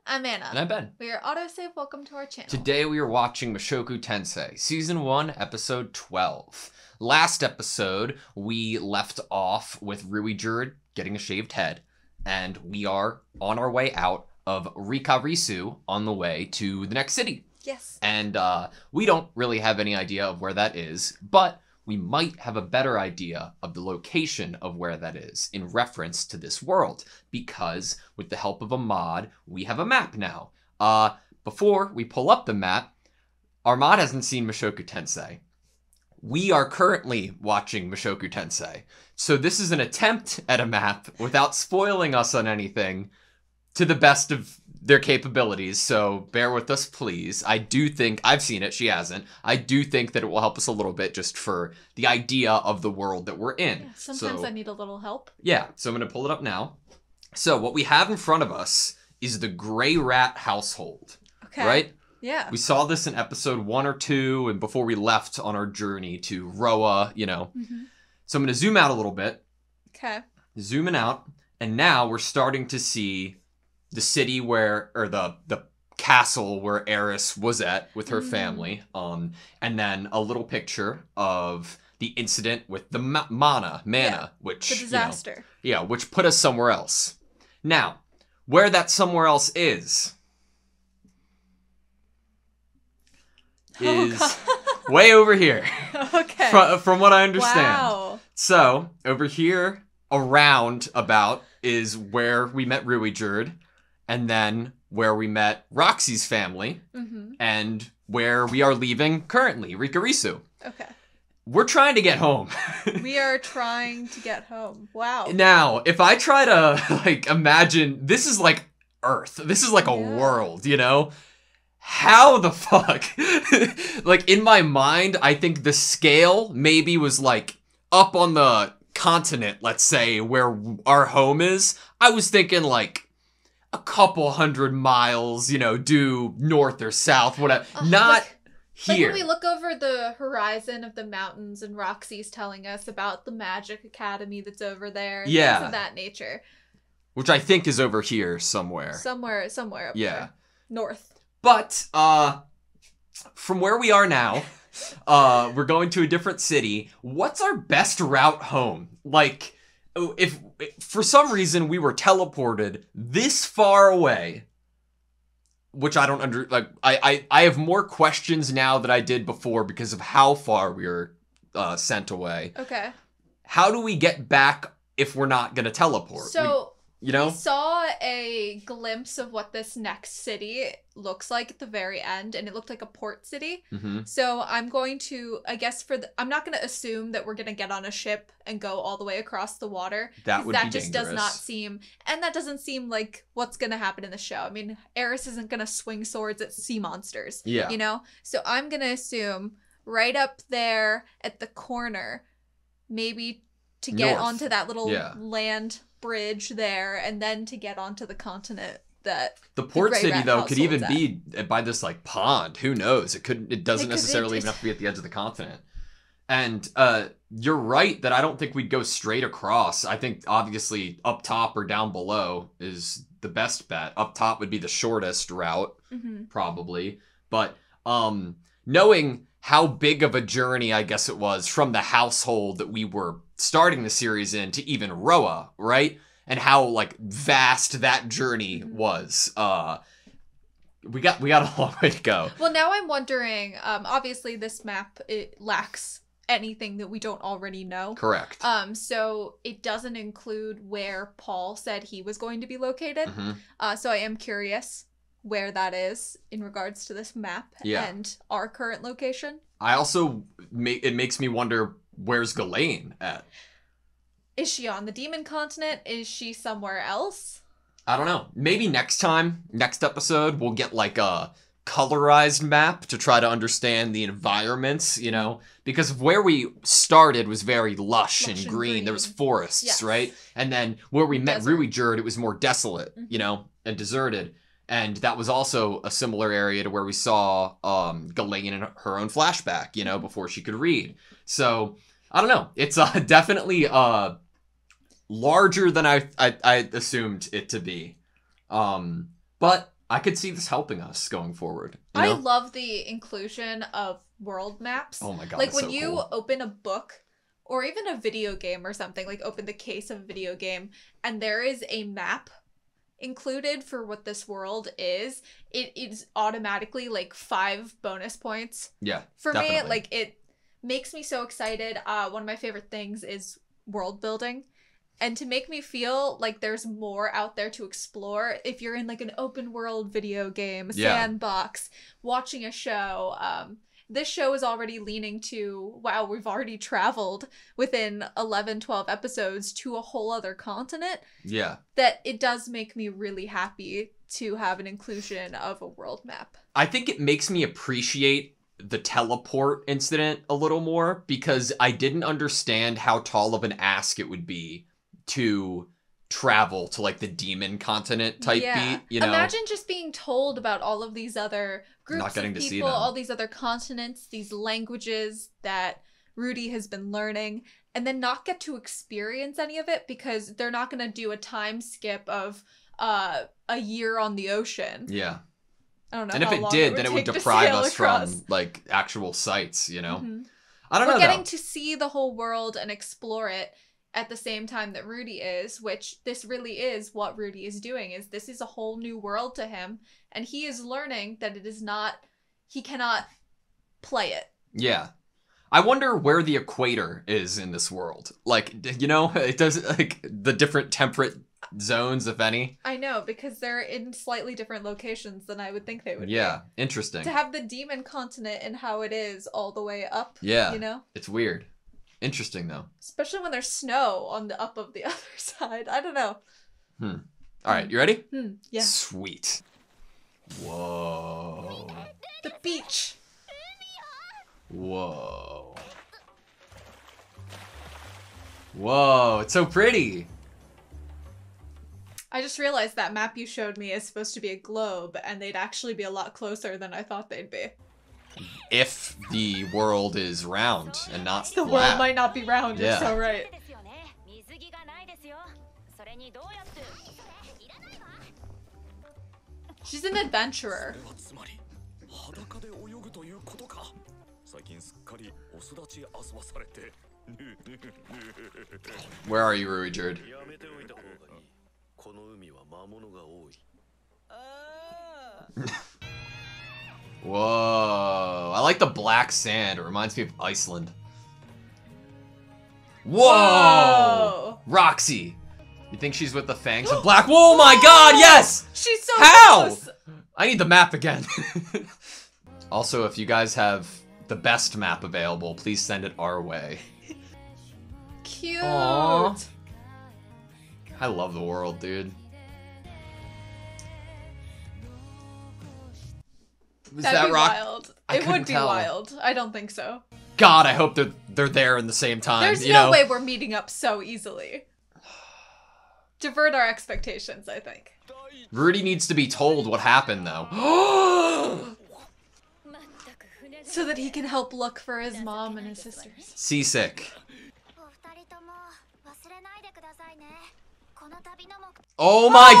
I'm Anna. And I'm Ben. We are AutoSave. Welcome to our channel. Today we are watching Mushoku Tensei, Season 1, Episode 12. Last episode, we left off with Ruijerd getting a shaved head, and we are on our way out of Rikarisu on the way to the next city. Yes. And we don't really have any idea of where that is, but we might have a better idea of the location of where that is in reference to this world, because with the help of a mod, we have a map now. Before we pull up the map, our mod hasn't seen Mushoku Tensei. We are currently watching Mushoku Tensei. So this is an attempt at a map without spoiling us on anything to the best of their capabilities, so bear with us, please. I do think, I've seen it, she hasn't. I do think that it will help us a little bit just for the idea of the world that we're in. Yeah, sometimes I need a little help. Yeah, so I'm going to pull it up now. So what we have in front of us is the Gray Rat household. Okay. Right? Yeah. We saw this in episode 1 or 2, and before we left on our journey to Roa, you know. Mm-hmm. So I'm going to zoom out a little bit. Okay. Zooming out, and now we're starting to see the city where, or the castle where Eris was at with her family, and then a little picture of the incident with the mana, which, the disaster. Which put us somewhere else. Now, where that somewhere else is way over here. Okay. From what I understand. Wow. So, over here, around about, is where we met Ruijerd, and then where we met Roxy's family, and where we are leaving currently, Rikarisu. Okay. We're trying to get home. We are trying to get home. Wow. Now, if I try to, imagine, this is like Earth. This is like a world, you know? How the fuck? In my mind, I think the scale maybe was, up on the continent, let's say, where our home is. I was thinking, a couple 100 miles, due north or south, whatever. Not here. When we look over the horizon of the mountains and Roxy's telling us about the magic academy that's over there. And things of that nature. Which I think is over here somewhere. Somewhere up there. North. But, from where we are now, we're going to a different city. What's our best route home? If for some reason we were teleported this far away, which I don't I have more questions now than I did before because of how far we were sent away. Okay. How do we get back if we're not going to teleport? So, we saw a glimpse of what this next city looks like at the very end, and it looked like a port city. Mm-hmm. So I'm going to, I guess I'm not going to assume that we're going to get on a ship and go all the way across the water. That would be dangerous. That just does not seem, and that doesn't seem like what's going to happen in the show. I mean, Eris isn't going to swing swords at sea monsters. Yeah. You know? So I'm going to assume right up there at the corner, maybe to get North. onto that little land bridge there, and then to get onto the continent that the port city though could even at. be by this pond. Who knows? It doesn't necessarily even have to be at the edge of the continent. And you're right that I don't think we'd go straight across. I think obviously up top or down below is the best bet. Up top would be the shortest route, probably. But knowing how big of a journey I guess it was from the household that we were starting the series in to even Roa, right? And how vast that journey was. We got a long way to go. Well, now I'm wondering, obviously this map, it lacks anything that we don't already know. Correct. So it doesn't include where Paul said he was going to be located. So I am curious where that is in regards to this map and our current location. I also, it makes me wonder, where's Ghislaine at? Is she on the demon continent? Is she somewhere else? I don't know. Maybe next episode, we'll get a colorized map to try to understand the environments, because where we started was very lush and green. There was forests, right? And then where we met Ruijerd, it was more desolate, and deserted. And that was also a similar area to where we saw Ghislaine in her own flashback, before she could read. So, I don't know. It's definitely larger than I assumed it to be. But I could see this helping us going forward. I love the inclusion of world maps. Oh my god, like when so you cool. open a book or even a video game or something, like open the case of a video game and there is a map included for what this world is, it is automatically like 5 bonus points. Yeah, for definitely. me, like it makes me so excited. One of my favorite things is world building, and to make me feel like there's more out there to explore. If you're in like an open world video game, sandbox, watching a show, this show is already leaning to, wow, we've already traveled within 11, 12 episodes to a whole other continent. Yeah. That it does make me really happy to have an inclusion of a world map. I think it makes me appreciate the teleport incident a little more, because I didn't understand how tall of an ask it would be to travel to like the demon continent type beat, you know? Imagine just being told about all of these other groups Not getting of to see people, them. all these other continents, these languages that Rudy has been learning, and then not get to experience any of it because they're not going to do a time skip of a year on the ocean. Yeah. I don't know. And if it did, then it would deprive us from like actual sights, you know? Mm-hmm. I don't know. We're getting to see the whole world and explore it at the same time that Rudy is, which this really is what Rudy is doing. Is this is a whole new world to him, and he is learning that it is not, he cannot play it. Yeah. I wonder where the equator is in this world. Like, you know, it does like the different temperate zones, if any. I know, because they're in slightly different locations than I would think they would be. Yeah, interesting. To have the demon continent and how it is all the way up. Yeah. You know? It's weird. Interesting, though. Especially when there's snow on the up of the other side. I don't know. All right, you ready? Yeah. Sweet. Whoa. The beach. Whoa. Whoa, it's so pretty. I just realized that map you showed me is supposed to be a globe, and they'd actually be a lot closer than I thought they'd be. If the world is round and not The flat. world might not be round, Yeah. you're so right. She's an adventurer. Where are you, Ruijerd? Whoa. I like the black sand. It reminds me of Iceland. Whoa! Roxy. You think she's with the fangs of black? Whoa, my god, yes! She's so How? close! I need the map again. Also, if you guys have the best map available, please send it our way. Cute! Aww. I love the world, dude. Is That'd that be rock? wild. I It would couldn't be tell. wild. I don't think so. God, I hope they're there in the same time. There's you no know? way we're meeting up so easily. Divert our expectations, I think. Rudy needs to be told what happened, though. So that he can help look for his mom and his sisters. Seasick. Oh my,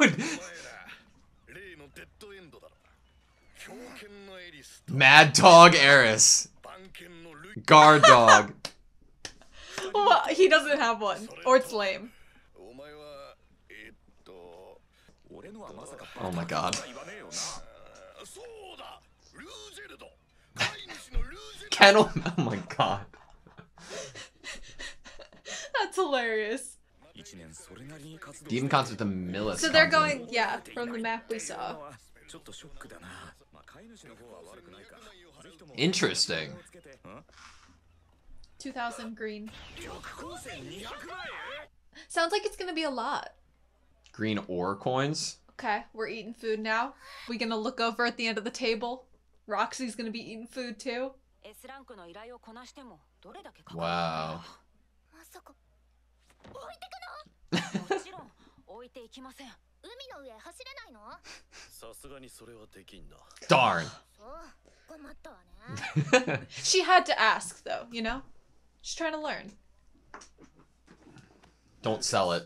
turn around! Mad Dog Eris. Guard Dog. Well, he doesn't have one. Or it's lame. Oh my god. Kennel. Oh my god. That's hilarious. Demon Concert to Millis. So they're going, yeah, from the map we saw. Interesting. 2,000 green. Sounds like it's gonna be a lot. Green ore coins. Okay, we're eating food now. We gonna look over at the end of the table. Roxy's gonna be eating food too. Wow. Darn. She had to ask though, you know? She's trying to learn. Don't sell it.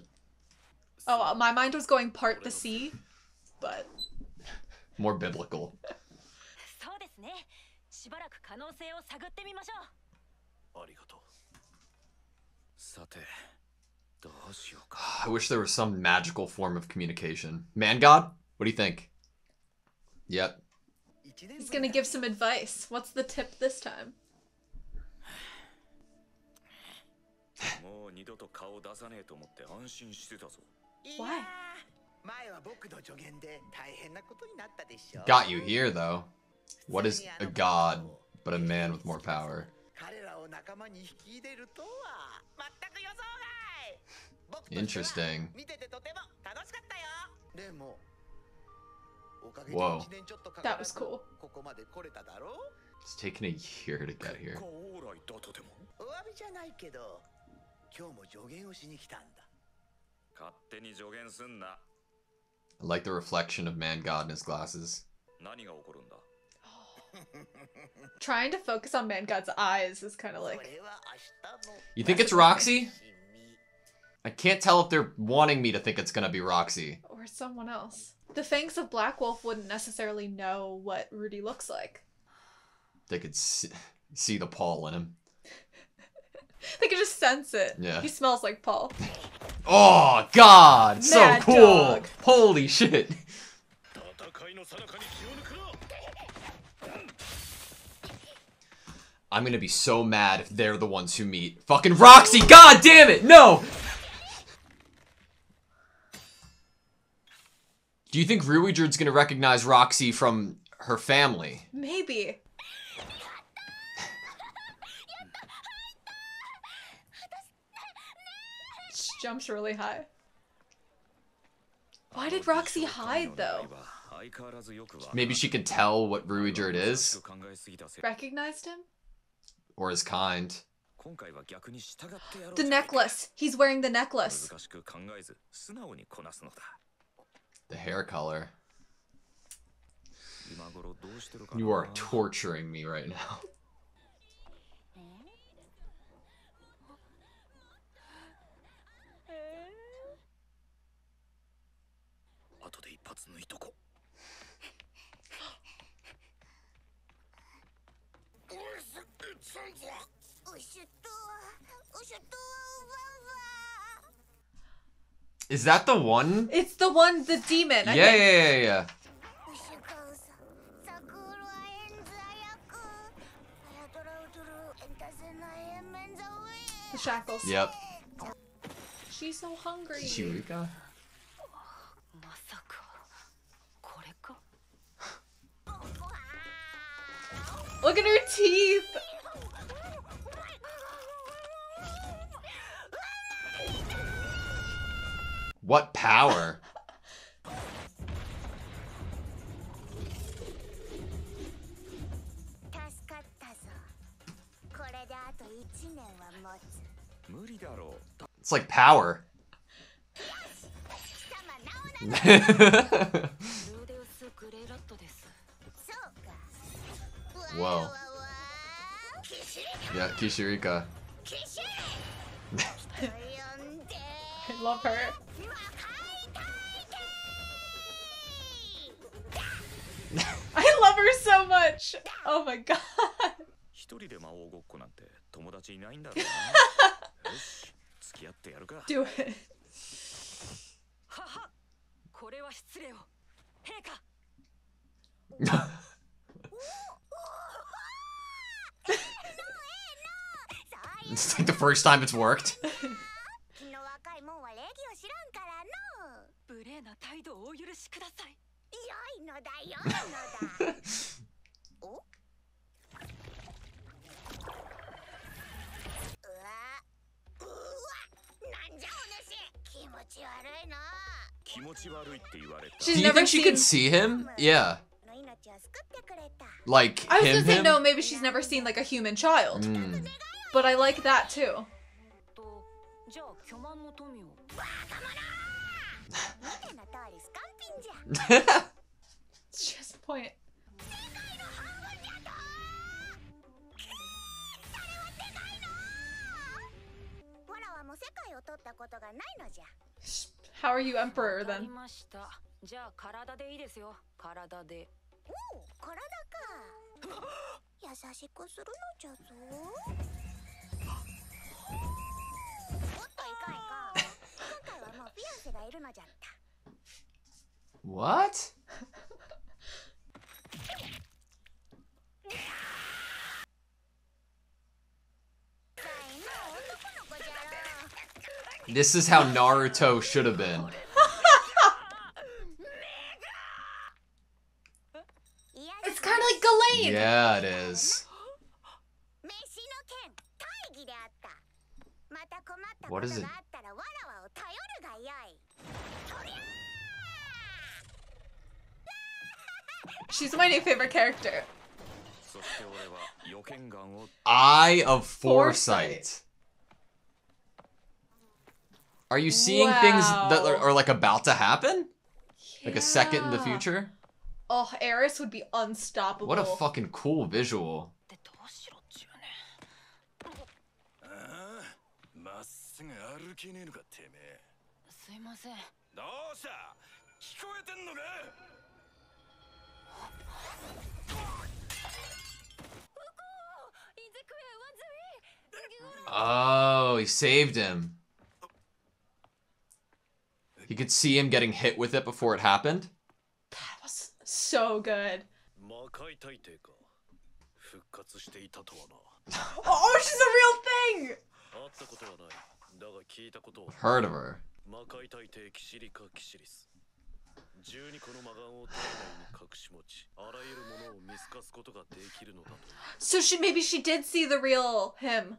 Oh, my mind was going part the sea, but More biblical. I wish there was some magical form of communication. Man God? What do you think? Yep. He's gonna give some advice. What's the tip this time? Why? Got you here, though. What is a god but a man with more power? Interesting. Whoa. That was cool. It's taken a year to get here. I like the reflection of Man God in his glasses. Trying to focus on Man God's eyes is kind of like... You think it's Roxy? I can't tell if they're wanting me to think it's gonna be Roxy. Or someone else. The Fangs of Black Wolf wouldn't necessarily know what Rudy looks like. They could see the Paul in him. They could just sense it. Yeah. He smells like Paul. Oh, God! So Mad cool! dog. Holy shit! I'm gonna be so mad if they're the ones who meet. Fucking Roxy! God damn it! No! Do you think Ruijerd's gonna recognize Roxy from her family? Maybe. She jumps really high. Why did Roxy hide, though? Maybe she can tell what Ruijerd is? Recognized him? Or his kind. The necklace! He's wearing the necklace. The hair color. You are torturing me right now. Is that the one? It's the one, the demon. I Yeah, think. yeah. The shackles. Yep. She's so hungry. Chirika? Look at her teeth. What power? It's like power. Whoa. Yeah, Kishirika. I love her. I love her so much. Oh my god. Do it. It's like the first time it's worked. She's Do you never think she seen... could see him? Yeah. Like I was him, gonna say him? no, maybe she's never seen like a human child. But I like that too. She has a point. What? How are you emperor then? じゃあ体でいいですよ。体で。おお、体か。優しくするのじゃぞ。おっといかんいかん。今回はもうフィアンセがいるのじゃった。What? This is how Naruto should have been. It's kind of like Ghislaine. Yeah, it is. What is it? She's my new favorite character. Eye of Foresight. Are you seeing things that are like about to happen? Yeah. Like a second in the future? Oh, Eris would be unstoppable. What a fucking cool visual. Oh, he saved him. You could see him getting hit with it before it happened. That was so good. Oh, she's a real thing! Heard of her. So maybe she did see the real him.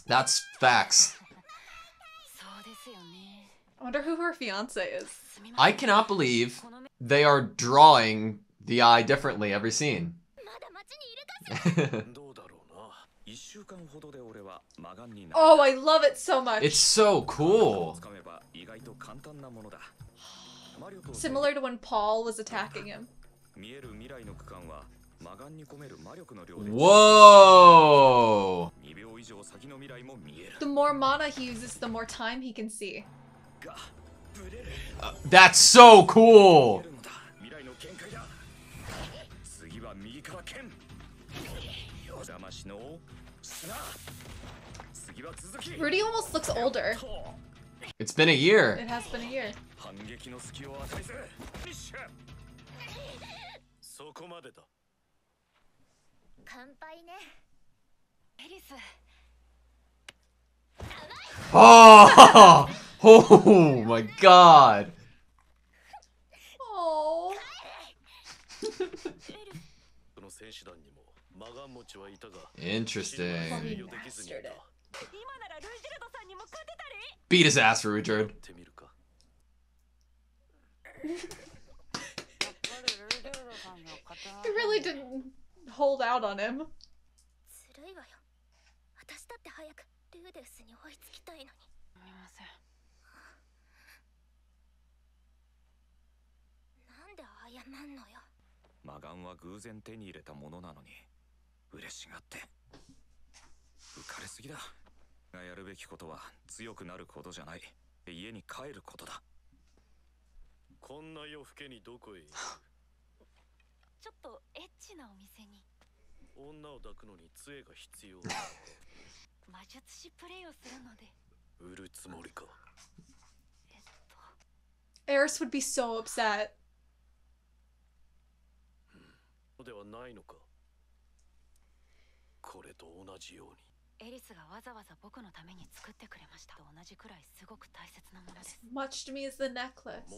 That's facts. I wonder who her fiance is. I cannot believe they are drawing the eye differently every scene. Oh, I love it so much. It's so cool. Similar to when Paul was attacking him. Whoa! The more mana he uses, the more time he can see. That's so cool! Rudy almost looks older. It's been a year. It has been a year. Oh! Oh my god! Oh. Interesting. Beat his ass, Richard. He really didn't hold out on him. Eris would be so upset. As much to me as the necklace.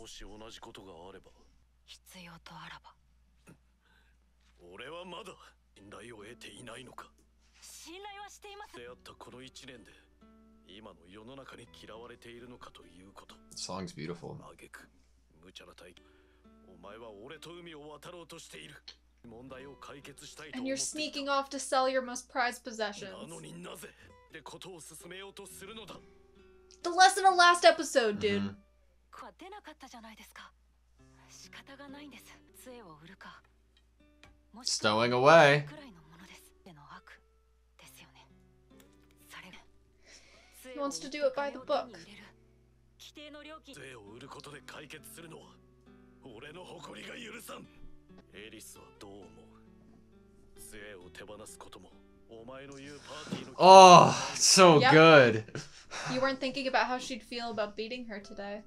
The song's beautiful. And you're sneaking off to sell your most prized possessions. The lesson of last episode, dude. Stowing away. He wants to do it by the book. 杖を売ることで解決するのは俺の誇りが許さん。エリスはどう思う？杖を手放すこともお前の言うパーティーの。 Oh, so Yep. good. You weren't thinking about how she'd feel about beating her today,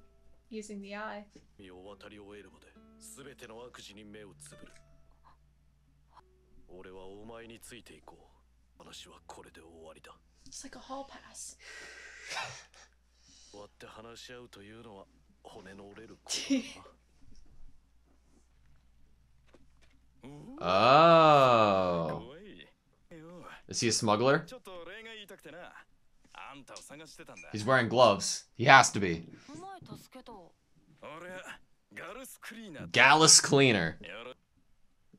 using the eye. 身を渡り終えるまで全ての悪事に目をつぶる。俺はお前についていこう。話はこれで終わりだ。 It's like a hall pass. 終わって話し合うというのは骨の折れることだな。 Oh. Is he a smuggler? He's wearing gloves. He has to be. Gallus Cleaner.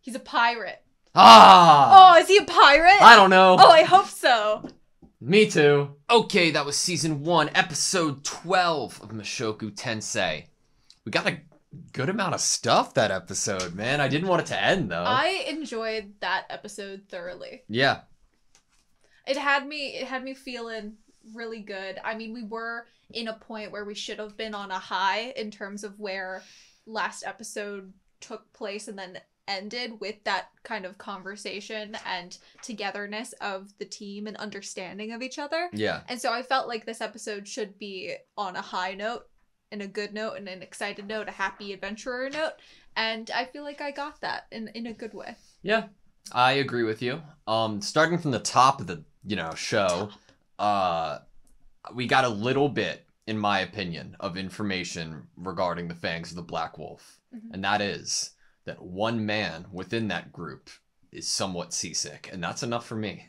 He's a pirate. Ah! Oh, is he a pirate? I don't know. Oh, I hope so. Me too. Okay, that was season 1, episode 12 of Mushoku Tensei. We got a good amount of stuff that episode, man. I didn't want it to end, though. I enjoyed that episode thoroughly. Yeah. It had me feeling really good. I mean, we were in a point where we should have been on a high in terms of where last episode took place and then ended with that kind of conversation and togetherness of the team and understanding of each other. Yeah. And so I felt like this episode should be on a high note, and a good note, and an excited note, a happy adventurer note. And I feel like I got that in a good way. Yeah, I agree with you. Starting from the top of the, show, we got a little bit, in my opinion, of information regarding the Fangs of the Black Wolf. Mm-hmm. And that is that one man within that group is somewhat seasick, and that's enough for me.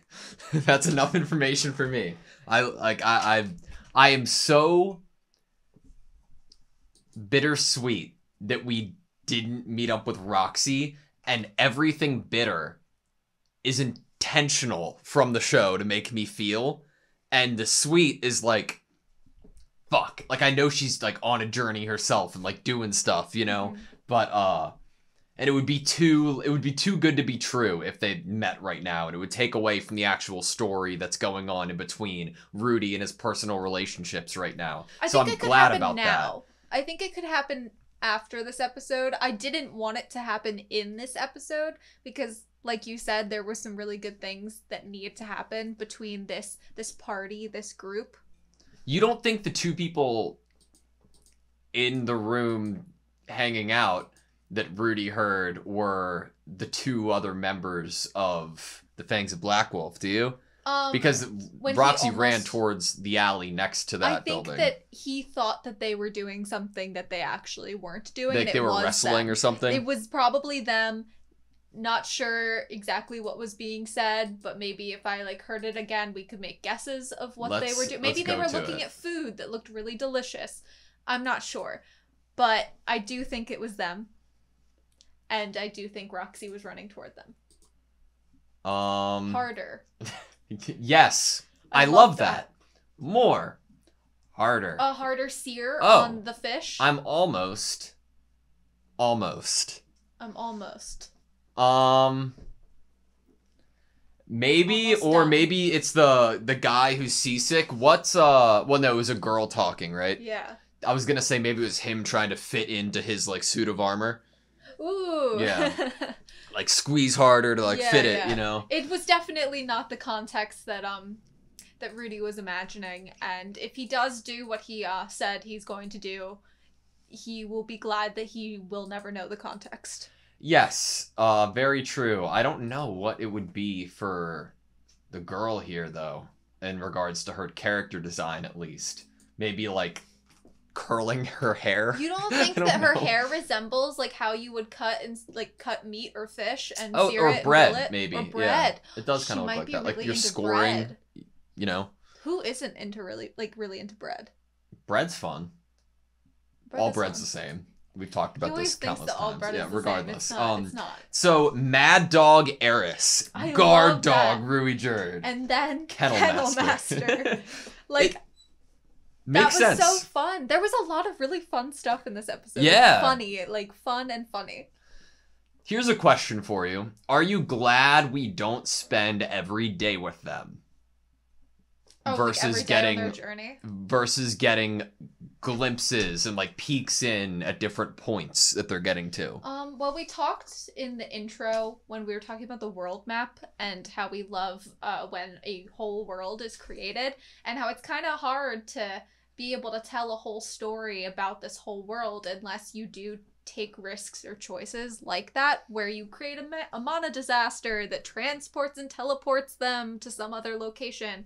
That's enough information for me. I am so bittersweet that we didn't meet up with Roxy, and everything bitter is intentional from the show to make me feel, and the sweet is like, fuck. Like, I know she's like on a journey herself and like doing stuff, mm-hmm. But and it would be too good to be true if they met right now, and it would take away from the actual story that's going on in between Rudy and his personal relationships right now. So I'm glad about that. I think it could happen after this episode. I didn't want it to happen in this episode because, like you said, there were some really good things that needed to happen between this party, this group. You don't think the two people in the room hanging out that Rudy heard were the two other members of the Fangs of Black Wolf, do you? Because Roxy ran towards the alley next to that building. I think that he thought that they were doing something that they actually weren't doing. Like they were wrestling or something? It was probably them. Not sure exactly what was being said, but maybe if I heard it again, we could make guesses of what they were doing. Maybe they were looking at food that looked really delicious. I'm not sure. But I do think it was them. And I do think Roxy was running toward them. Harder. Yes. I love that. More. Harder. A harder sear on the fish. I'm almost. Maybe, almost or done. maybe it's the guy w's seasick. Well, no, it was a girl talking, right? Yeah. I was gonna say maybe it was him trying to fit into his suit of armor. Ooh. Yeah. Squeeze harder to fit it, It was definitely not the context that Rudy was imagining, and if he does do what he said he's going to do, he will be glad that he will never know the context. Yes, very true. I don't know what it would be for the girl here, though, in regards to her character design, at least. Maybe, curling her hair. You don't think that her hair resembles how you would cut cut meat or fish and sear it or bread, and grill it? maybe. Or bread. Yeah. It does kind of look like that. Really you're into scoring, bread. Who isn't into really into bread? Bread's fun. All bread's the same. We've talked about this countless times. Yeah, regardless. It's not. So Mad Dog Eris, Guard Dog Rui Jerd, and then Kennel Master. Makes sense. That was so fun. There was a lot of really fun stuff in this episode. Yeah. Funny, fun and funny. Here's a question for you. Are you glad we don't spend every day with them? Versus getting on their journey? Versus getting glimpses and like peeks in at different points that they're getting to? Well, we talked in the intro when we were talking about the world map and how we love when a whole world is created, and how it's kind of hard to be able to tell a whole story about this whole world unless you do take risks or choices like that, where you create a mana disaster that transports and teleports them to some other location,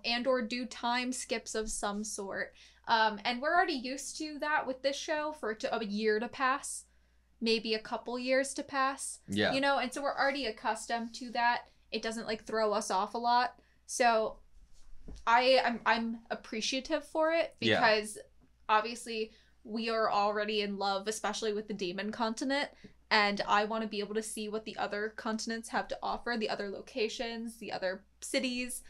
and or do time skips of some sort. And we're already used to that with this show, for a year to pass, maybe a couple years to pass. Yeah. You know, and so we're already accustomed to that. It doesn't like throw us off a lot. So I'm appreciative for it, because obviously we are already in love, especially with the Demon Continent, and I want to be able to see what the other continents have to offer, the other locations, the other cities,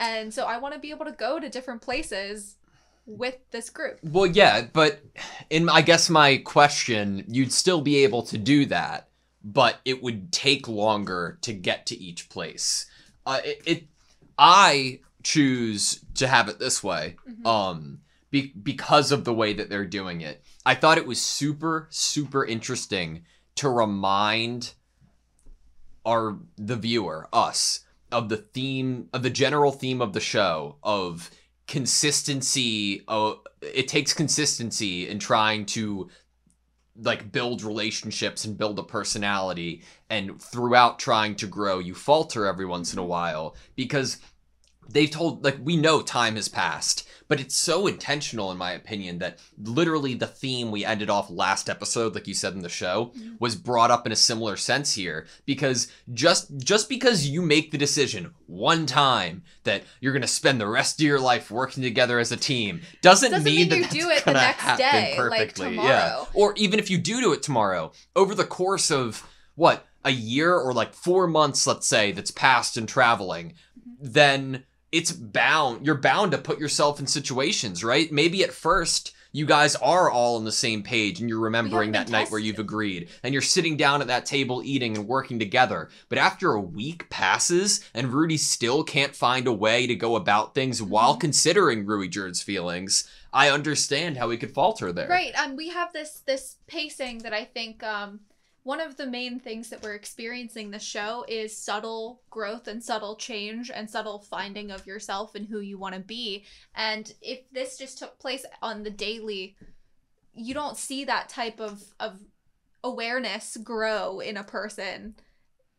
and so I want to be able to go to different places with this group. Well, yeah, but I guess my question, you'd still be able to do that, but it would take longer to get to each place. I choose to have it this way, because of the way that they're doing it. I thought it was super, super interesting to remind the viewer, us, of the theme, of the general theme of the show, of consistency. It takes consistency in trying to like build relationships and build a personality, and throughout trying to grow, you falter every once in a while, because they've told, like, we know time has passed, but it's so intentional, in my opinion, that literally the theme we ended off last episode, like you said in the show, was brought up in a similar sense here. Because just because you make the decision one time that you're going to spend the rest of your life working together as a team doesn't mean that you do it the next day, perfectly. like tomorrow. Yeah. Or even if you do it tomorrow, over the course of, what, a year or like 4 months, let's say, that's passed in traveling, then you're bound to put yourself in situations, right? Maybe at first you guys are all on the same page and you're remembering that night where you've agreed and you're sitting down at that table eating and working together. But after a week passes and Rudy still can't find a way to go about things while considering Ruijerd's feelings, I understand how he could falter there. Right, and we have this pacing that I think one of the main things that we're experiencing this show is subtle growth and subtle change and subtle finding of yourself and who you want to be. And if this just took place on the daily, you don't see that type of awareness grow in a person,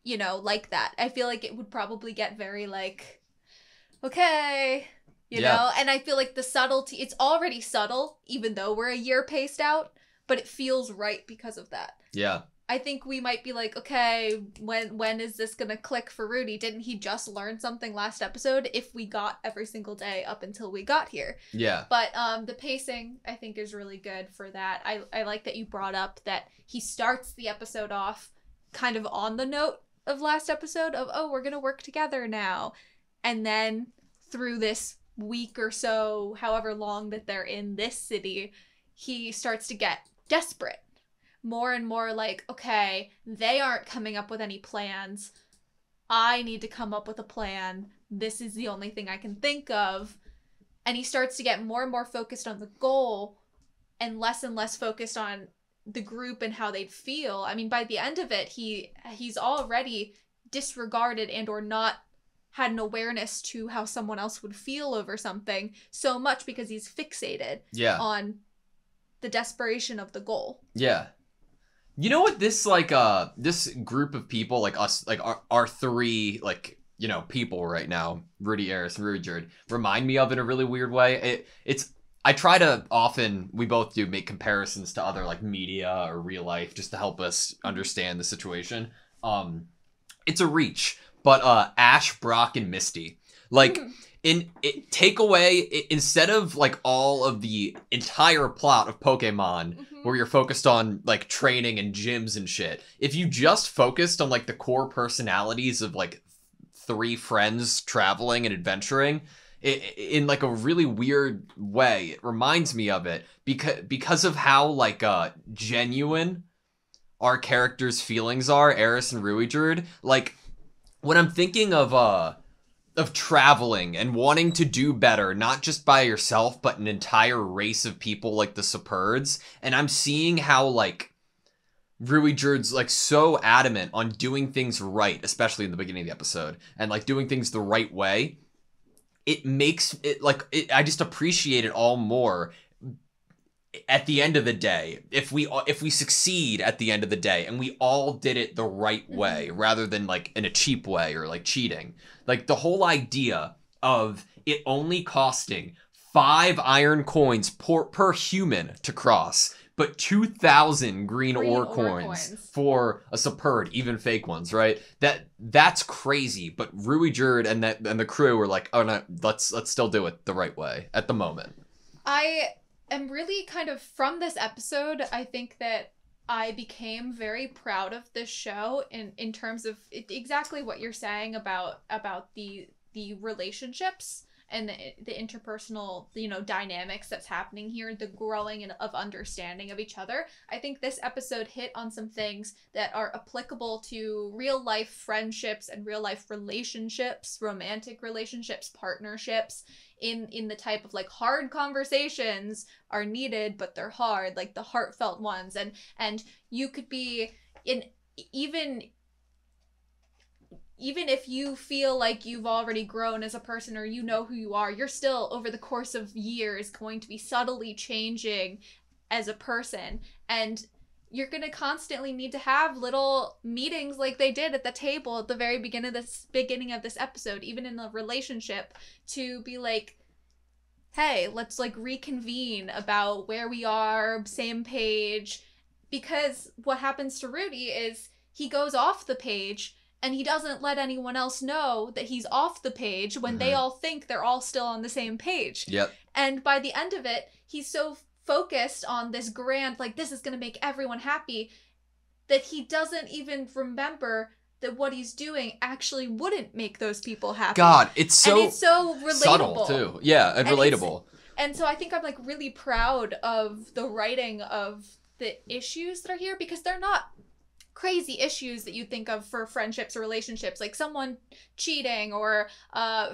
you know, like that. I feel like it would probably get very like, okay, you know? And I feel like the subtlety, it's already subtle, even though we're a year paced out, but it feels right because of that. Yeah. I think we might be like, okay, when is this gonna click for Rudy? Didn't he just learn something last episode if we got every single day up until we got here? Yeah. But the pacing, I think, is really good for that. I like that you brought up that he starts the episode off kind of on the note of last episode of, oh, we're gonna work together now. And then through this week or so, however long that they're in this city, he starts to get desperate. More and more like, okay, they aren't coming up with any plans. I need to come up with a plan. This is the only thing I can think of. And he starts to get more and more focused on the goal and less focused on the group and how they'd feel. I mean, by the end of it, he's already disregarded and or not had an awareness to how someone else would feel over something so much because he's fixated on the desperation of the goal. Yeah. You know what this, like, this group of people, like us, like our three, like, you know, people right now, Rudy, Eris, and Ruijerd, remind me of in a really weird way. I try to often, we both do, make comparisons to other, like, media or real life just to help us understand the situation. It's a reach, but Ash, Brock, and Misty. Like, take away, instead of, like, all of the entire plot of Pokemon, where you're focused on, like, training and gyms and shit, if you just focused on, like, the core personalities of, like, 3 friends traveling and adventuring, in, like, a really weird way, it reminds me of it, because of how, like, genuine our characters' feelings are, Eris and Ruijerd. Like, when I'm thinking of of traveling and wanting to do better, not just by yourself, but an entire race of people like the Superds. And I'm seeing how, like, Ruijerd's, like, so adamant on doing things right, especially in the beginning of the episode, and, like, doing things the right way. It makes it, like, I just appreciate it all more at the end of the day. If we succeed at the end of the day, and we all did it the right way, rather than, like, in a cheap way or, like, cheating. Like, the whole idea of it only costing 5 iron coins per human to cross, but 2,000 green ore coins for a Superd, even fake ones, right? That's crazy. But Ruijerd and the crew were like, oh no, let's still do it the right way at the moment. I am really kind of, from this episode, I think that I became very proud of this show in terms of exactly what you're saying about the relationships and the interpersonal, dynamics that's happening here, the growing of understanding of each other. I think this episode hit on some things that are applicable to real life friendships and real life relationships, romantic relationships, partnerships, in the type of, like, hard conversations are needed, but they're hard, like the heartfelt ones. And you could be even if you feel like you've already grown as a person, or you know who you are, you're still, over the course of years, going to be subtly changing as a person. And you're going to constantly need to have little meetings like they did at the table at the very beginning of this episode, even in a relationship, to be like, hey, let's, like, reconvene about where we are, same page. Because what happens to Rudy is he goes off the page, and he doesn't let anyone else know that he's off the page when they all think they're all still on the same page. Yep. And by the end of it, he's so focused on this grand, like, this is going to make everyone happy, that he doesn't even remember that what he's doing actually wouldn't make those people happy. God, it's so relatable. Subtle, too. Yeah, and relatable. And so I think I'm, like, really proud of the writing of the issues that are here, because they're not crazy issues that you think of for friendships or relationships, like someone cheating, or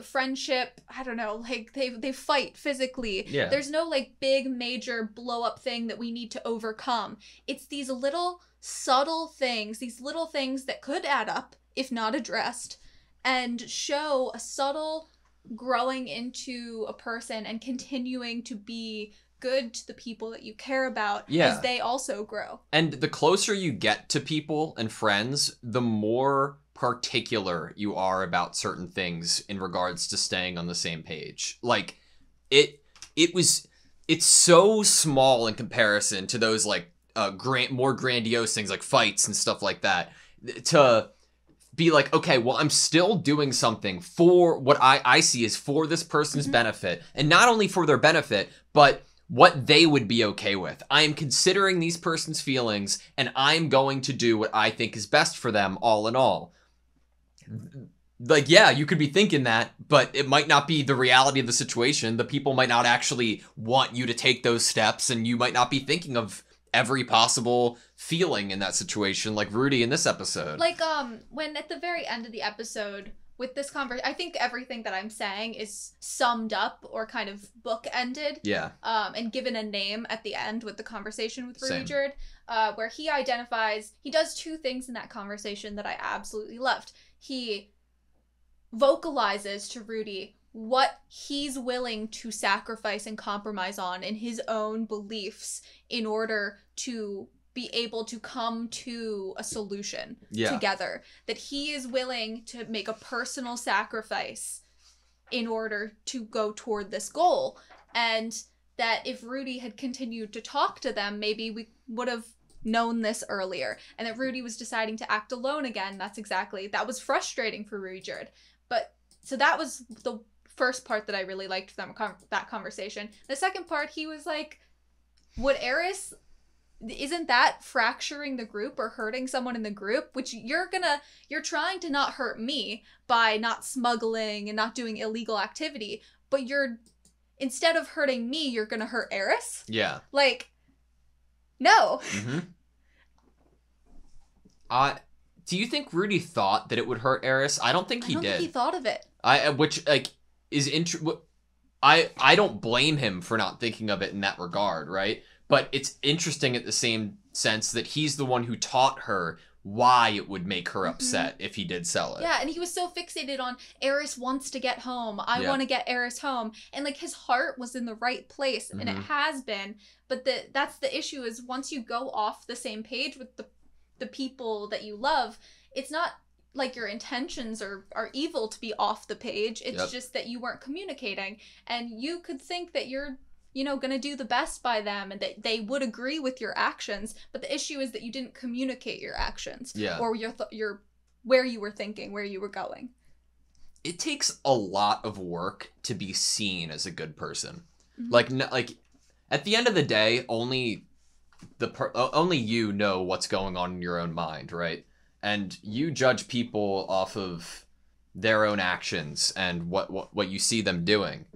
friendship, I don't know, like they fight physically. Yeah. There's no, like, big major blow up thing that we need to overcome. It's these little subtle things, these little things that could add up if not addressed, and show a subtle growing into a person and continuing to be good to the people that you care about as they also grow. And the closer you get to people and friends, the more particular you are about certain things in regards to staying on the same page. Like, it's so small in comparison to those, like, more grandiose things like fights and stuff like that, to be like, okay, well, I'm still doing something for what I see is for this person's benefit, and not only for their benefit, but what they would be okay with. I am considering these person's feelings, and I'm going to do what I think is best for them, all in all. Like, yeah, you could be thinking that, but it might not be the reality of the situation. The people might not actually want you to take those steps, and you might not be thinking of every possible feeling in that situation, like Rudy in this episode. Like, when at the very end of the episode, with this conversation, I think everything that I'm saying is summed up or kind of bookended. Yeah. And given a name at the end with the conversation with Ruijerd, where he does two things in that conversation that I absolutely loved. He vocalizes to Rudy what he's willing to sacrifice and compromise on in his own beliefs in order to be able to come to a solution together. That he is willing to make a personal sacrifice in order to go toward this goal. And that if Rudy had continued to talk to them, maybe we would have known this earlier. And that Rudy was deciding to act alone again. That was frustrating for Ruijerd. But so that was the first part that I really liked from that conversation. The second part, he was like, would Eris, isn't that fracturing the group or hurting someone in the group? Which you're trying to not hurt me by not smuggling and not doing illegal activity, but instead of hurting me, you're gonna hurt Eris? Yeah. Like, no. Mm-hmm. Do you think Rudy thought that it would hurt Eris? I don't think he did. I don't think he thought of it. Which like is I don't blame him for not thinking of it in that regard, right? But it's interesting at the same sense that he's the one who taught her why it would make her upset if he did sell it. Yeah, and he was so fixated on Eris wants to get home. I want to get Eris home. And like his heart was in the right place and it has been. But that's the issue is once you go off the same page with the people that you love, it's not like your intentions are evil to be off the page. It's just that you weren't communicating. And you could think that you're, going to do the best by them and that they would agree with your actions. But the issue is that you didn't communicate your actions. Yeah. Or your where you were thinking, where you were going. It takes a lot of work to be seen as a good person. Like at the end of the day, only you know what's going on in your own mind, right? And you judge people off of their own actions and what you see them doing.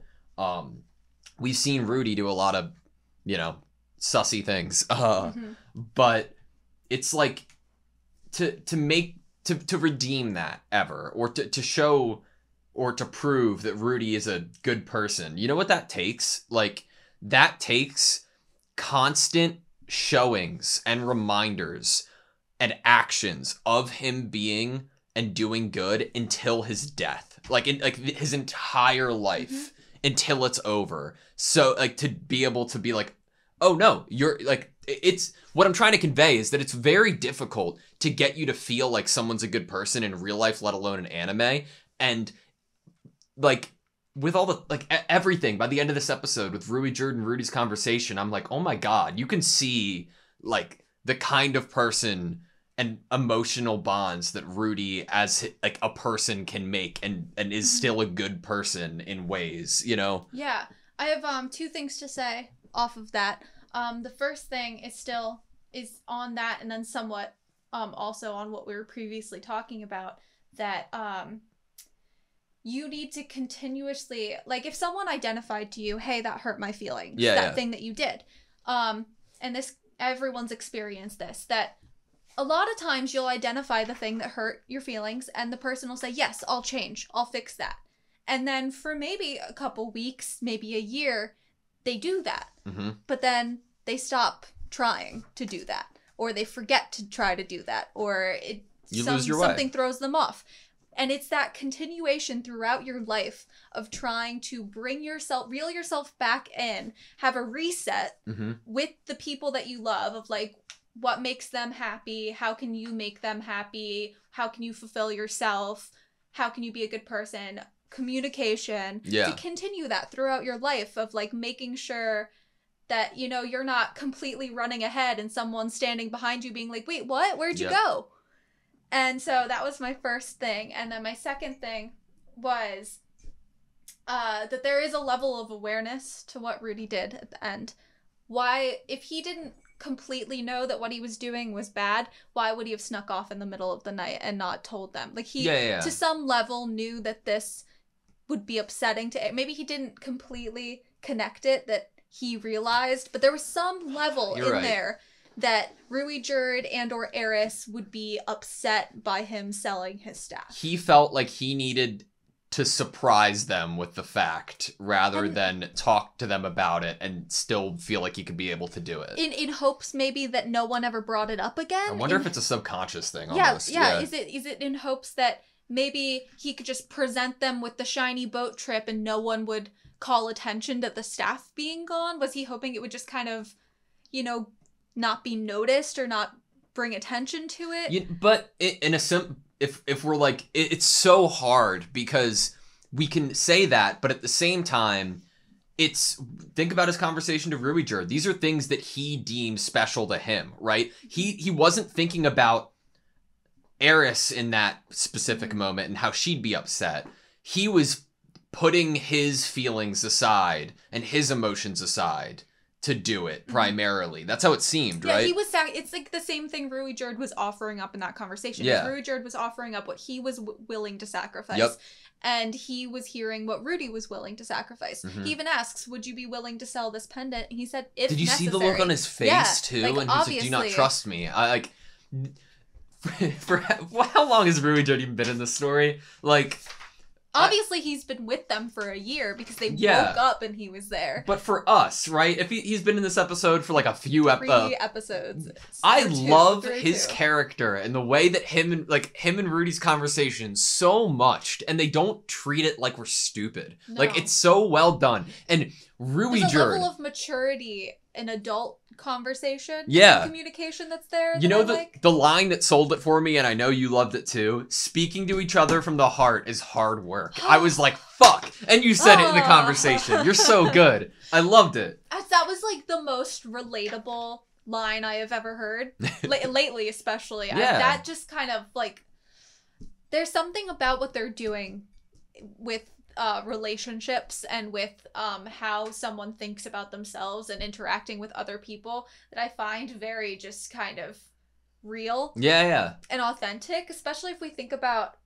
We've seen Rudy do a lot of, sussy things. But it's like to redeem that ever, or to show or to prove that Rudy is a good person. You know what that takes? Like that takes constant showings and reminders and actions of him being and doing good until his death, like his entire life until it's over. So like to be able to be like, oh no, you're like, it's what I'm trying to convey is that it's very difficult to get you to feel like someone's a good person in real life, let alone in anime. And like with all the like everything by the end of this episode with Ruijerd and Rudy's conversation, I'm like, oh my God, you can see like the kind of person and emotional bonds that Rudy as like a person can make and is still a good person in ways, Yeah. I have 2 things to say off of that. The first thing is on that and then somewhat also on what we were previously talking about, that you need to continuously, like if someone identified to you, hey, that hurt my feelings, thing that you did. And this, everyone's experienced this, that a lot of times you'll identify the thing that hurt your feelings and the person will say, yes, I'll change. I'll fix that. And then for maybe a couple weeks, maybe a year, they do that. But then they stop trying to do that, or they forget to try to do that, or something throws them off. And it's that continuation throughout your life of trying to reel yourself back in, have a reset with the people that you love of like, what makes them happy? How can you make them happy? How can you fulfill yourself? How can you be a good person? Communication. To continue that throughout your life of like making sure that, you're not completely running ahead and someone's standing behind you being like, wait, what? Where'd you go? And so that was my first thing. And then my second thing was that there is a level of awareness to what Rudy did at the end. Why, if he didn't completely know that what he was doing was bad, why would he have snuck off in the middle of the night and not told them? Like he, to some level, knew that this would be upsetting to it. Maybe he didn't completely connect it, that he realized, but there was some level there that Ruijerd and or Eris would be upset by him selling his staff. He felt like he needed to surprise them with the fact rather than talk to them about it and still feel like he could be able to do it. In hopes maybe that no one ever brought it up again? I wonder if it's a subconscious thing almost. Yeah. Is it in hopes that maybe he could just present them with the shiny boat trip and no one would call attention to the staff being gone? Was he hoping it would just kind of, not be noticed or not bring attention to it? But in a if we're like, it's so hard because we can say that, but at the same time, think about his conversation to Ruijerd. These are things that he deems special to him, right? He wasn't thinking about Eris in that specific moment and how she'd be upset. He was putting his feelings aside and his emotions aside to do it primarily. That's how it seemed, right? He was it's like the same thing Ruijerd was offering up in that conversation. Ruijerd was offering up what he was willing to sacrifice. And he was hearing what Rudy was willing to sacrifice. He even asks, would you be willing to sell this pendant? And he said, if Did you necessary. see the look on his face, too? Like, and he's like, do you not trust me? For how long has Ruijerd even been in this story? Like, Obviously, he's been with them for a year because they woke up and he was there. But for us, right? If he's been in this episode for like a few 3 episodes. I love his character and the way that him and Rudy's conversation so much, and they don't treat it like we're stupid. No. Like, it's so well done. And Rui There's a Jerd, level of maturity in adult conversation, communication that's there. You know, the line that sold it for me, and I know you loved it too, speaking to each other from the heart is hard work. I was like, fuck! And you said it in the conversation. You're so good. I loved it. That was like the most relatable line I have ever heard. Lately, especially. That just kind of like... There's something about what they're doing with relationships and with how someone thinks about themselves and interacting with other people that I find very just kind of real. Yeah. And authentic, especially if we think about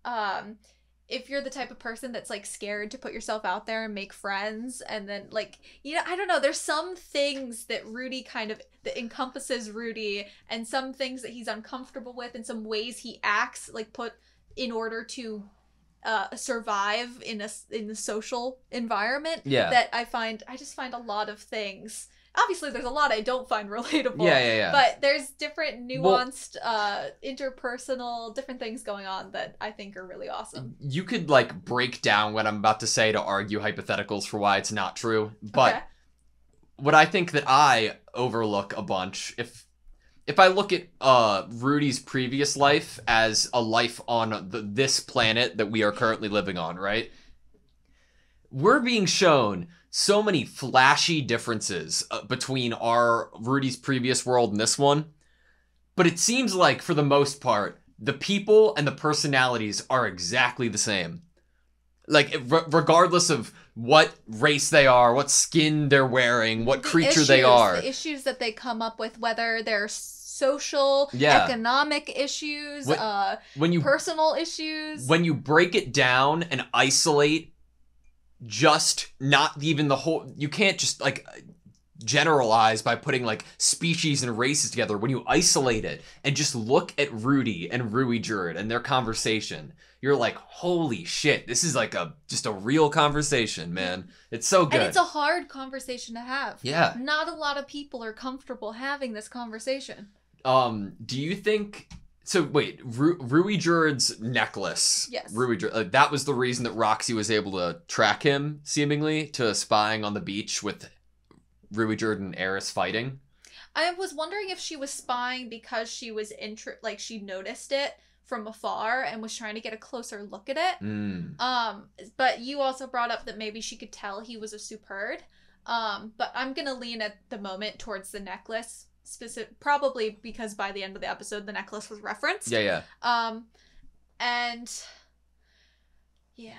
if you're the type of person that's like scared to put yourself out there and make friends, and then like, you know, I don't know, there's some things that Rudy that encompasses Rudy, and some things that he's uncomfortable with, and some ways he acts like put in order to survive in the social environment that I just find a lot of things. Obviously, there's a lot I don't find relatable. Yeah. But there's different nuanced, interpersonal, different things going on that I think are really awesome. You could like break down what I'm about to say to argue hypotheticals for why it's not true. But what I think that I overlook a bunch, if I look at Rudy's previous life as a life on this planet that we are currently living on, right? We're being shown so many flashy differences between Rudy's previous world and this one. But it seems like, for the most part, the people and the personalities are exactly the same. Like, regardless of what race they are, what skin they're wearing, what creature they are. The issues that they come up with, whether they're social, economic issues, personal issues. When you break it down and isolate just not even the whole... You can't just, like, generalize by putting, like, species and races together. When you isolate it and just look at Rudy and Rui Jerd and their conversation, you're like, holy shit, this is like just a real conversation, man. It's so good. And it's a hard conversation to have. Yeah. Not a lot of people are comfortable having this conversation. Do you think... So, wait, Rui Jerd's necklace. Yes. Rui Jerd, that was the reason that Roxy was able to track him, seemingly, to spying on the beach with Rui Jerd and Eris fighting? I was wondering if she was spying because she was she noticed it from afar and was trying to get a closer look at it. But you also brought up that maybe she could tell he was a Superd. But I'm gonna lean at the moment towards the necklace. Probably because by the end of the episode the necklace was referenced. Yeah. And yeah,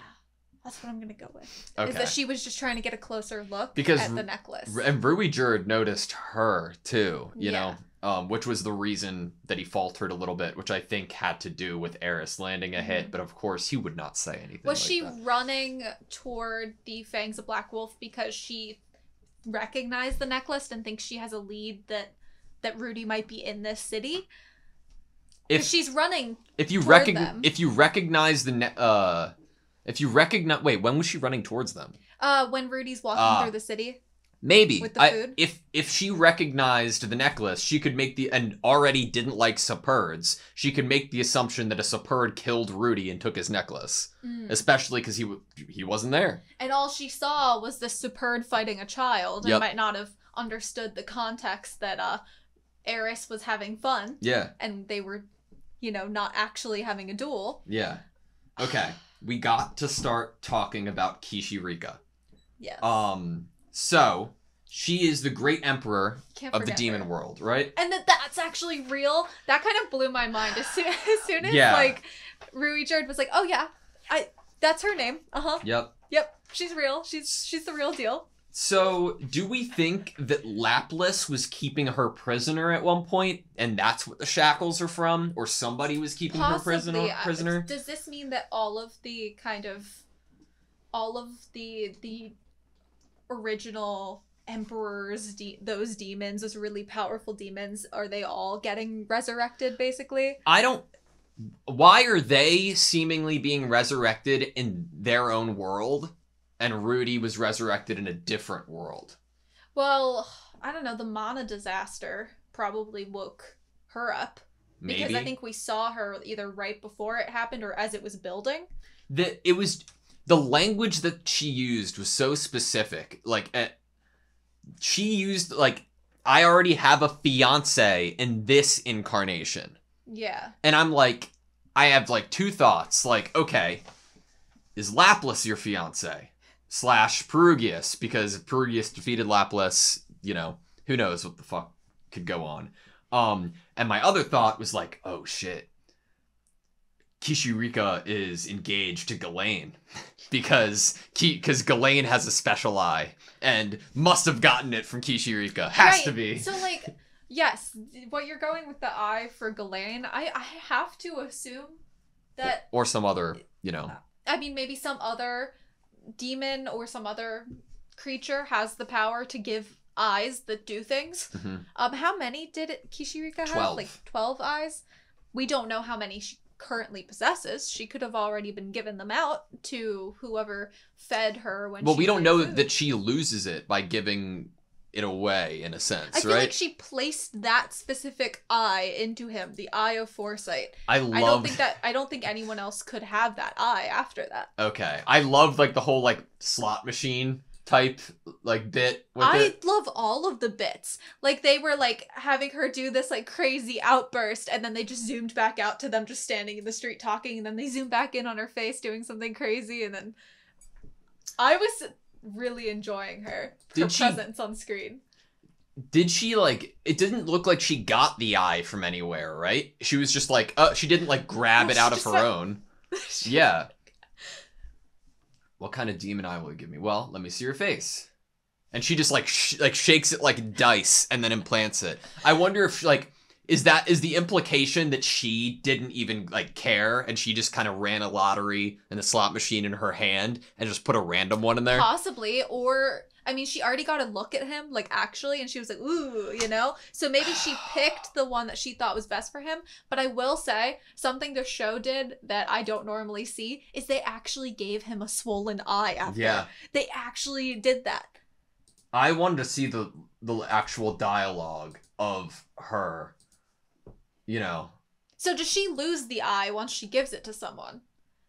that's what I'm gonna go with. Okay. Is that she was just trying to get a closer look at the necklace. And Rui Jerd noticed her too, you know, which was the reason that he faltered a little bit, which I think had to do with Eris landing a hit, but of course he would not say anything. Was she running toward the Fangs of Black Wolf because she recognized the necklace and thinks she has a lead that Rudy might be in this city? If she's running if you recognize wait, when was she running towards them? When Rudy's walking through the city. Maybe. With the food? If she recognized the necklace, she could make and already didn't like Superds, she could make the assumption that a Superd killed Rudy and took his necklace. Especially because he wasn't there. And all she saw was the Superd fighting a child and might not have understood the context that Eris was having fun. Yeah. And they were, not actually having a duel. Yeah. Okay. We got to start talking about Kishirika. Yes. So, she is the great emperor of the demon world, right? And that's actually real. That kind of blew my mind as soon as, Rui Jerd was like, oh yeah, that's her name. Uh-huh. Yep. She's real. She's the real deal. So, do we think that Laplace was keeping her prisoner at one point, and that's what the shackles are from? Or somebody was keeping her prisoner? Does this mean that all of the original emperors, those demons, those really powerful demons, are they all getting resurrected, basically? Why are they seemingly being resurrected in their own world, and Rudy was resurrected in a different world? Well, I don't know. The mana disaster probably woke her up. Maybe. Because I think we saw her either right before it happened or as it was building. The language that she used was so specific. Like, she used, like, I already have a fiance in this incarnation. Yeah. And I'm like, I have, like, two thoughts. Like, okay, is Lapis your fiance? / Perugius, because if Perugius defeated Lapis, you know, who knows what the fuck could go on. And my other thought was like, oh shit, Kishirika is engaged to Ghislaine because Ghislaine has a special eye and must have gotten it from Kishirika. Has to be. So, like, yes, what you're going with the eye for Ghislaine, I have to assume that... Or some other, you know... I mean, maybe some other demon or some other creature has the power to give eyes that do things. Mm-hmm. How many did Kishirika have? 12. Like 12 eyes? We don't know how many she currently possesses. She could have already been given them out to whoever fed her when we don't know that she loses it by giving it away, in a sense, right? I feel like she placed that specific eye into him, the eye of foresight. I don't think anyone else could have that eye after that. Okay. I love, like, the whole, like, slot machine type, like, bit with it. I love all of the bits. Like, they were, like, having her do this, like, crazy outburst, and then they just zoomed back out to them just standing in the street talking, and then they zoomed back in on her face doing something crazy, and then... I was really enjoying her presence on screen. Did she, like... It didn't look like she got the eye from anywhere, right? She was just like... she didn't, like, grab it out of her own. Yeah. What kind of demon eye will you give me? Well, let me see your face. And she just, like, shakes it like dice and then implants it. I wonder if, like... Is the implication that she didn't even, like, care and she just kind of ran a lottery and a slot machine in her hand and just put a random one in there? Possibly. Or, I mean, she already got a look at him, like, actually, and she was like, ooh, you know? So maybe she picked the one that she thought was best for him. But I will say, something the show did that I don't normally see is they actually gave him a swollen eye after. Yeah. They actually did that. I wanted to see the actual dialogue of her. You know. So does she lose the eye once she gives it to someone?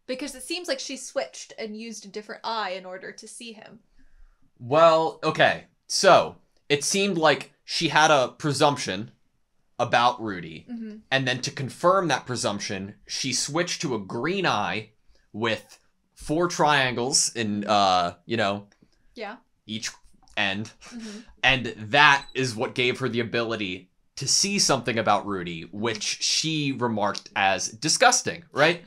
Because it seems like she switched and used a different eye in order to see him. Well, okay. So, it seemed like she had a presumption about Rudy. Mm-hmm. And then to confirm that presumption, she switched to a green eye with 4 triangles in, you know. Yeah. Each end. Mm-hmm. And that is what gave her the ability to see something about Rudy, which she remarked as disgusting, right?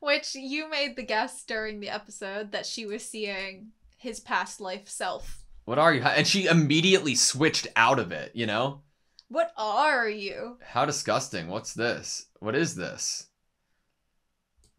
Which you made the guess during the episode that she was seeing his past life self. What are you? And she immediately switched out of it, you know? What are you? How disgusting. What's this? What is this?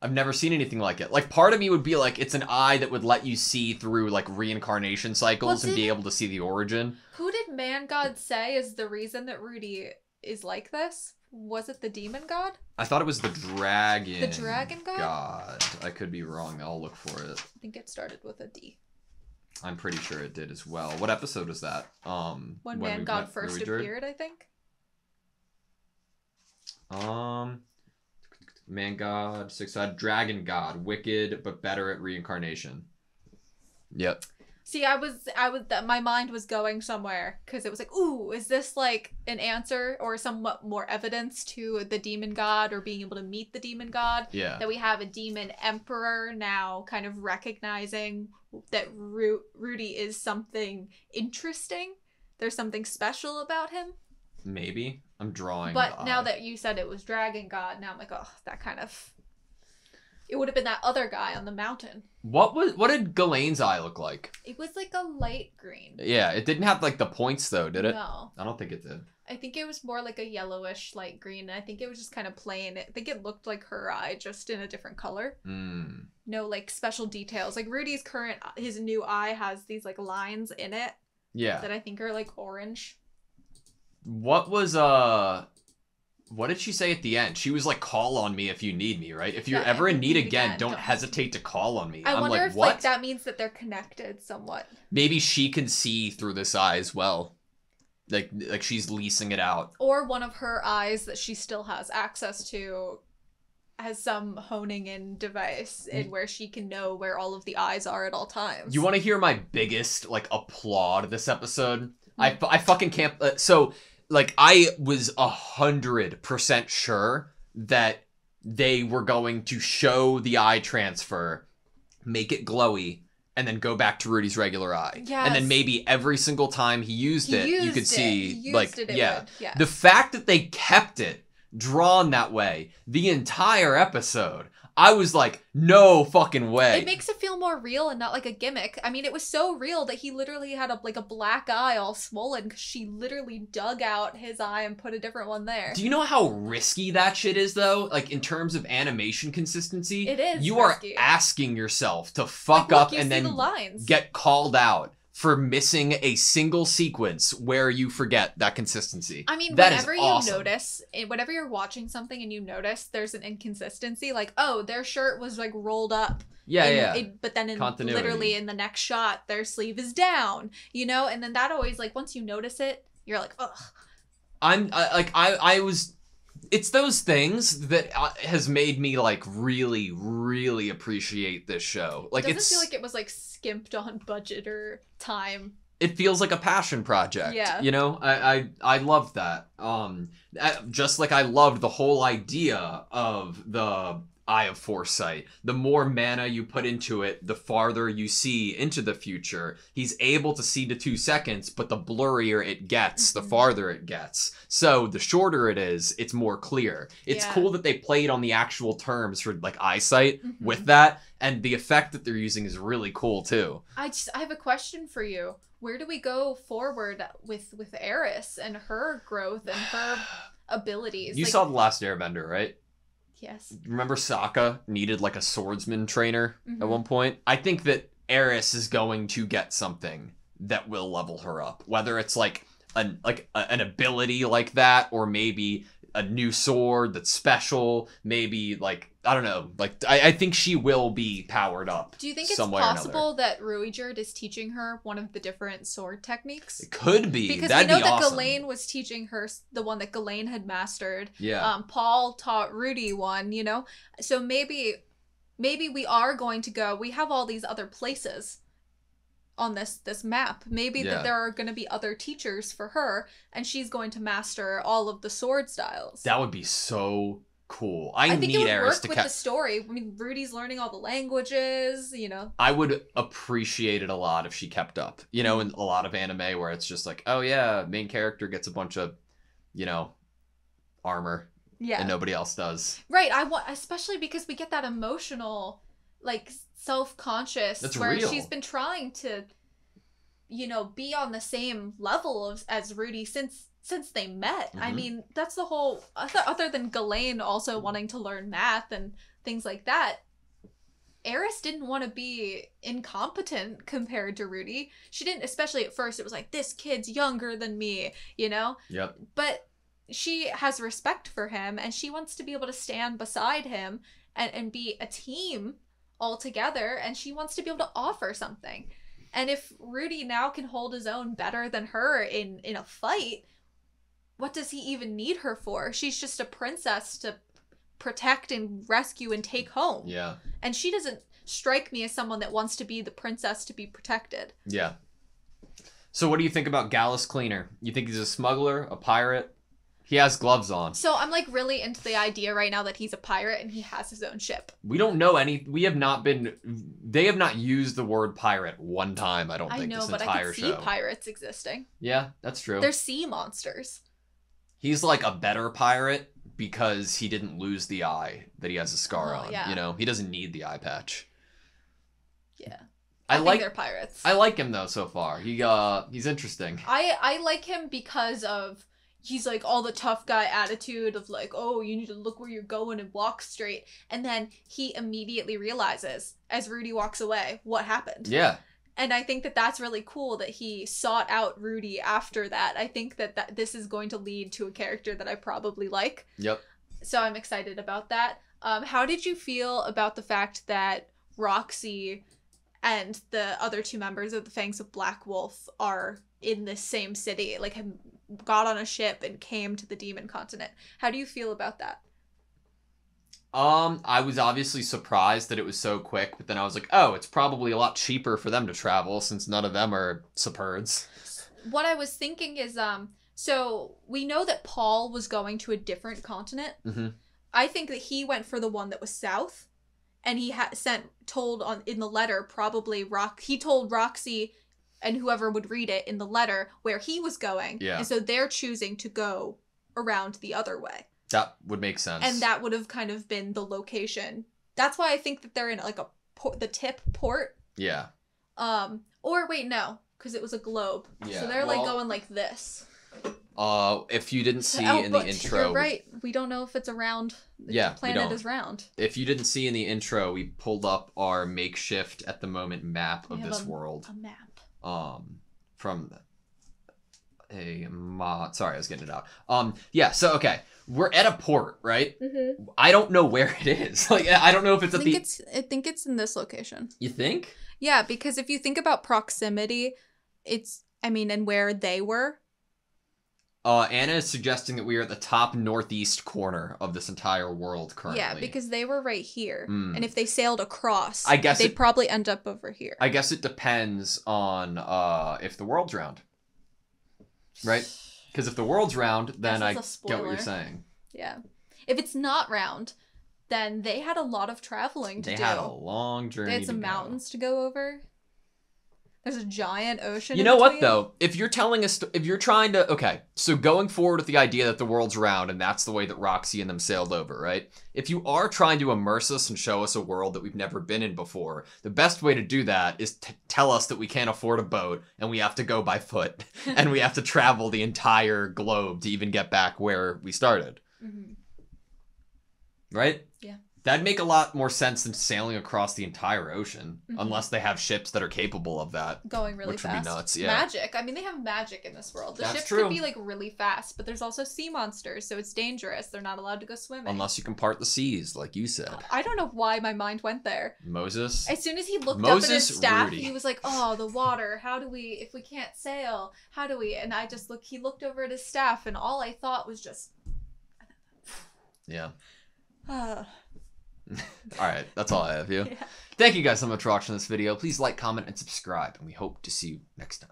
I've never seen anything like it. Like, part of me would be like, it's an eye that would let you see through, like, reincarnation cycles and be able to see the origin. Who did Man God say is the reason that Rudy is like this? Was it the demon god? I thought it was the dragon. The dragon god? I could be wrong. I'll look for it. I think it started with a D. I'm pretty sure it did as well. What episode was that? When Man God first appeared, I think. Man God, 6-eyed dragon god, wicked but better at reincarnation. Yep. See, my mind was going somewhere because it was like, ooh, is this like an answer or somewhat more evidence to the demon god or being able to meet the demon god? Yeah. That we have a demon emperor now kind of recognizing that Rudy is something interesting. There's something special about him. Maybe. I'm drawing. But now that you said it was Dragon God, now I'm like, oh, that kind of... It would have been that other guy on the mountain. What did Ghislaine's eye look like? It was like a light green. Yeah, it didn't have like the points though, did it? No. I don't think it did. I think it was more like a yellowish light green. And I think it was just kind of plain. I think it looked like her eye, just in a different color. Mm. No like special details. Like Rudy's his new eye has these like lines in it. Yeah. That I think are like orange. What was What did she say at the end? She was like, call on me if you need me, right? If you're Yeah, ever if in you need need again, again, don't don't hesitate to call on me. I I'm wonder like, if what? like that means that they're connected somewhat. Maybe she can see through this eye as well. Like she's leasing it out. Or one of her eyes that she still has access to has some honing in device in where she can know where all of the eyes are at all times. You want to hear my biggest like applaud this episode? I fucking can't. So like I was 100% sure that they were going to show the eye transfer, make it glowy, and then go back to Rudy's regular eye. Yes. And then maybe every single time he used it, you could see like yeah. The fact that they kept it drawn that way the entire episode, I was like, no fucking way. It makes it feel more real and not like a gimmick. I mean, it was so real that he literally had a black eye all swollen because she literally dug out his eye and put a different one there. Do you know how risky that shit is, though? Like, in terms of animation consistency? It is You risky. are asking yourself to fuck Look, up you and see then the lines. get called out for missing a single sequence where you forget that consistency. I mean, that is whenever awesome. you notice, whenever you're watching something and you notice there's an inconsistency, like, oh, their shirt was like rolled up. But then literally in the next shot, their sleeve is down, you know? And then that always, like, once you notice it, you're like, ugh. I was... It's those things that has made me, like, really, really appreciate this show. Like, it doesn't feel like it was, like, skimped on budget or time. It feels like a passion project. Yeah. You know? I love that. Just like I loved the whole idea of the Eye of Foresight. The more mana you put into it, the farther you see into the future. He's able to see to 2 seconds, but the blurrier it gets, the farther it gets. So the shorter it is, it's more clear. It's cool that they played on the actual terms for like eyesight with that, and the effect that they're using is really cool too. I have a question for you. Where do we go forward with Eris and her growth and her abilities? You saw The Last Airbender, right? Yes. Remember Sokka needed like a swordsman trainer at one point? I think that Eris is going to get something that will level her up. Whether it's like an ability like that, or maybe a new sword that's special, maybe like, I don't know, like I think she will be powered up. Do you think it's possible that Ruijerd is teaching her one of the different sword techniques? It could be. Because That'd we know be that awesome. Ghislaine was teaching her the one that Ghislaine had mastered. Yeah. Paul taught Rudy one, you know? So maybe we are going to go, we have all these other places on this map. Maybe that there are going to be other teachers for her, and she's going to master all of the sword styles. That would be so cool. I think need it would Eris work to with the story. I mean, Rudy's learning all the languages, you know. I would appreciate it a lot if she kept up. You know, in a lot of anime where it's just like, oh yeah, main character gets a bunch of, you know, armor. Yeah. And nobody else does. Right. Especially because we get that emotional, like, self-conscious. That's where real. She's been trying to, you know, be on the same level as Rudy since they met. I mean, that's the whole, other than Ghislaine also wanting to learn math and things like that, Eris didn't want to be incompetent compared to Rudy. She didn't, especially at first, it was like, this kid's younger than me, you know? Yep. But she has respect for him, and she wants to be able to stand beside him and be a team all together, and she wants to be able to offer something. And if Rudy now can hold his own better than her in a fight, what does he even need her for? She's just a princess to protect and rescue and take home. Yeah. And she doesn't strike me as someone that wants to be the princess to be protected. Yeah. So what do you think about Gallus Cleaner? You think he's a smuggler, a pirate? He has gloves on. So I'm like really into the idea right now that he's a pirate and he has his own ship. We don't know they have not used the word pirate one time, I don't think, this entire show. I know, but I can see pirates existing. Yeah, that's true. They're sea monsters. He's like a better pirate because he didn't lose the eye that he has a scar on. Yeah. You know, he doesn't need the eye patch. Yeah. I think they're pirates. I like him though so far. He's interesting. I like him because of he's like all the tough guy attitude of like, oh, you need to look where you're going and walk straight. And then he immediately realizes as Rudy walks away what happened. Yeah. And I think that that's really cool that he sought out Rudy after that. I think that this is going to lead to a character that I probably like. Yep. So I'm excited about that. How did you feel about the fact that Roxy and the other 2 members of the Fangs of Black Wolf are in this same city, like have got on a ship and came to the Demon Continent? How do you feel about that? I was obviously surprised that it was so quick, but then I was like, oh, it's probably a lot cheaper for them to travel since none of them are Superds. What I was thinking is, so we know that Paul was going to a different continent. Mm-hmm. I think that he went for the one that was south, and he told in the letter probably he told Roxy and whoever would read it in the letter where he was going. Yeah. And so they're choosing to go around the other way. That would make sense. And that would have kind of been the location. That's why I think that they're in like the tip port. Yeah. Or wait, no, because it was a globe. Yeah. So they're like going like this. If you didn't see in the intro, you're right. We don't know if it's around. The planet is round. If you didn't see in the intro, we pulled up our makeshift at the moment map of this world. A map. From a mod. Sorry, I was getting it out. Yeah. So okay. We're at a port, right? Mm-hmm. I don't know where it is. Like, I don't know if it's at the... I think it's in this location. You think? Yeah, because if you think about proximity, and where they were. Anna is suggesting that we are at the top northeast corner of this entire world currently. Yeah, because they were right here. And if they sailed across, they'd probably end up over here. I guess it depends on if the world's round. Right? Because if the world's round, then I get what you're saying. Yeah. If it's not round, then they had a lot of traveling to do. They had a long journey. They had some mountains to go over. There's a giant ocean. You know what, though? If you're telling us, if you're trying to, okay, so going forward with the idea that the world's round and that's the way that Roxy and them sailed over, right? If you are trying to immerse us and show us a world that we've never been in before, the best way to do that is to tell us that we can't afford a boat and we have to go by foot and we have to travel the entire globe to even get back where we started. Mm-hmm. Right? Yeah. That'd make a lot more sense than sailing across the entire ocean, unless they have ships that are capable of that. Going really fast. Which would be nuts, yeah. Magic. I mean, they have magic in this world. The ships could be, like, really fast, but there's also sea monsters, so it's dangerous. They're not allowed to go swimming. Unless you can part the seas, like you said. I don't know why my mind went there. Moses? As soon as he looked up at his staff, Rudy. He was like, oh, the water. How do we, if we can't sail, how do we? And he looked over at his staff, and all I thought was just... Yeah. Alright, that's all I have, you. Yeah. Thank you guys so much for watching this video. Please like, comment, and subscribe, and we hope to see you next time.